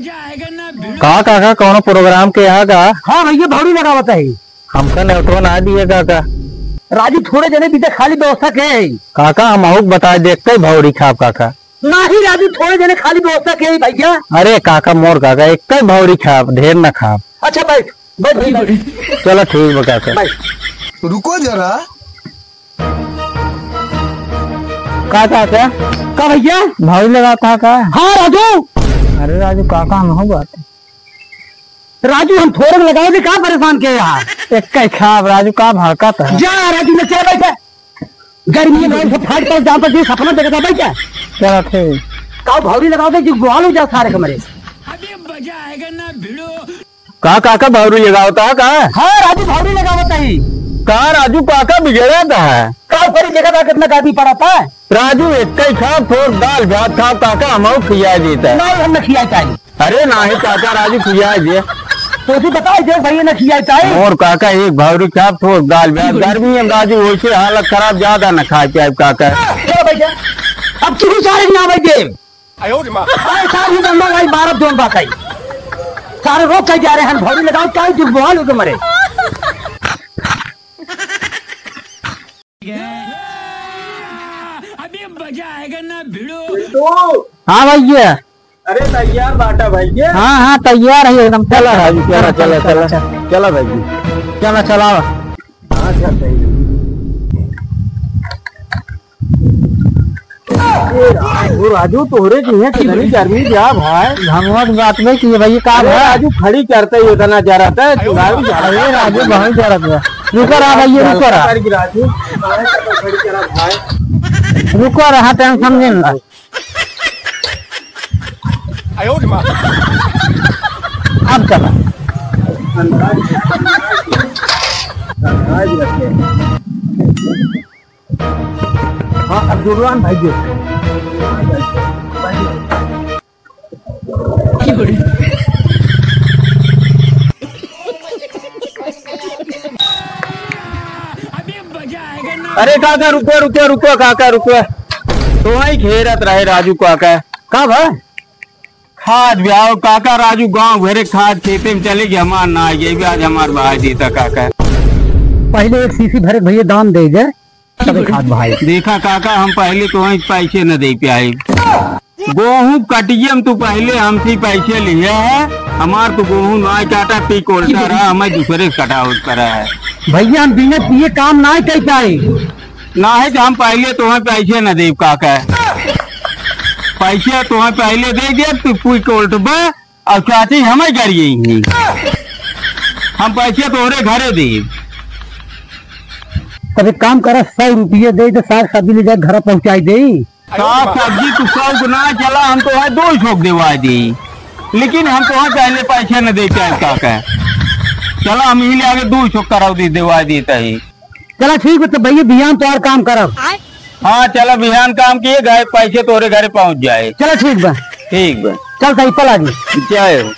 का काका कौन प्रोग्राम के यहाँ का? हाँ भैया भौरी लगा बताई हमका नेटवर्क ना दिए काका। राजू थोड़े जने बीते खाली व्यवस्था के है काका हम बता देखते भौरी खाप काका। नहीं राजू थोड़े जने खाली व्यवस्था के है भैया। अरे काका मोर काका एक भौरी खाप ढेर न खाप। अच्छा बैठ बैठ चलो ठीक है काका। रुको जरा का काका का भैया भौरी लगाता का? हाँ राजू। अरे राजू काका हम हो बात राजू हम थोड़े लगाए थे, कहाँ परेशान किए यहाँ एक खाप राजू का भाका था। जा राजू में क्या बैठा गर्मी में फाट कर जहाँ पर सपना देखा था बैठा। चलो ठीक का भौरी लगाओ थे गुहाल हो जाओ सारे कमरे। अभी मजा आएगा ना भिड़ो। का काका भौरी लगाता है का? हाँ राजू भौरी लगावता ही का राजू काका बिगड़ा था का भरी जगह था कितना गादी पड़ा था। राजू एक खाप थोड़ दाल भात खाप काका हम खिया देता है। नहीं हम खिया चाहिए। अरे नहीं काका राजू खिया दे तो बताए थे भैया न खिया चाहिए। और काका एक भौरी खाप थोड़ दाल भात गर्मी में राजू वैसे हालत खराब ज्यादा न खा के काका। अब क्यों सारे ना बैठे सारी बंदा भाई 12 बात आई सारे रोक कर जा रहे हैं भौरी लगाओ क्या दुर्बल हो के मरे। अभी मजा आएगा ना भिड़ो। हाँ भैया। अरे तैयार बाटा भैया। हाँ हाँ तैयार है एकदम। चला राजू चला चला चला चला भैया चला चला। राजू तोहरे की है कितनी गर्मी जा भाई हम बात में की भाई का है राजू खड़ी करते ही उतना जा रहा था। अरे राजू बहुत जा रहा था। रुको रहा भैया रुको रहा राजू खड़ी करा भाई रुको रहा टेंशन नहीं ना। अब चला हाँ अब जुड़वान भाई जी अभी मजा आएगा ना। अरे काका रुको रुको रुको काका रुको तो वही घेरत रहे राजू काका कब है खाद ब्याह काका राजू गांव घरे खाद खेते में चले गए हमार ना ये भी आज हमार भाई देता काका। पहले एक सीसी भरे भैया दाम दे दे तभी खाद भाई। देखा काका हम पहले तो वही पैसे न दे पाए गेहूँ कटिए हम तो पहले हमसे पैसे लिए है हमार तो गेहूँ ना काटा पीक उल्टा रहा हमें दूसरे से कटा करा है भैया हम बिना पिए काम ना कर पाए ना है हम पहले तुम्हें पैसे न दे काका पैसे तुम्हें पहले दे दिया तो पीक उल्ट और चाची हमें करिए हम पैसे तोहरे घरे दे। तब एक काम कर 100 रुपये दे तो साग सब्जी ले जाए घर पहुँचाई दे। साग सब्जी तो 100 ना चला हम तो है 200 दिवा दी लेकिन हम तो पहले पैसे न दे काका। चलो हम ही आगे 200 कराओ दी दिवा देता ही। चला ठीक है तो भैया बिहान तो और काम करो। हाँ चलो बिहान काम किए गए पैसे तोरे घरे पहुँच जाए। चलो ठीक बा ठीक बा चल सही पला जी जय हो।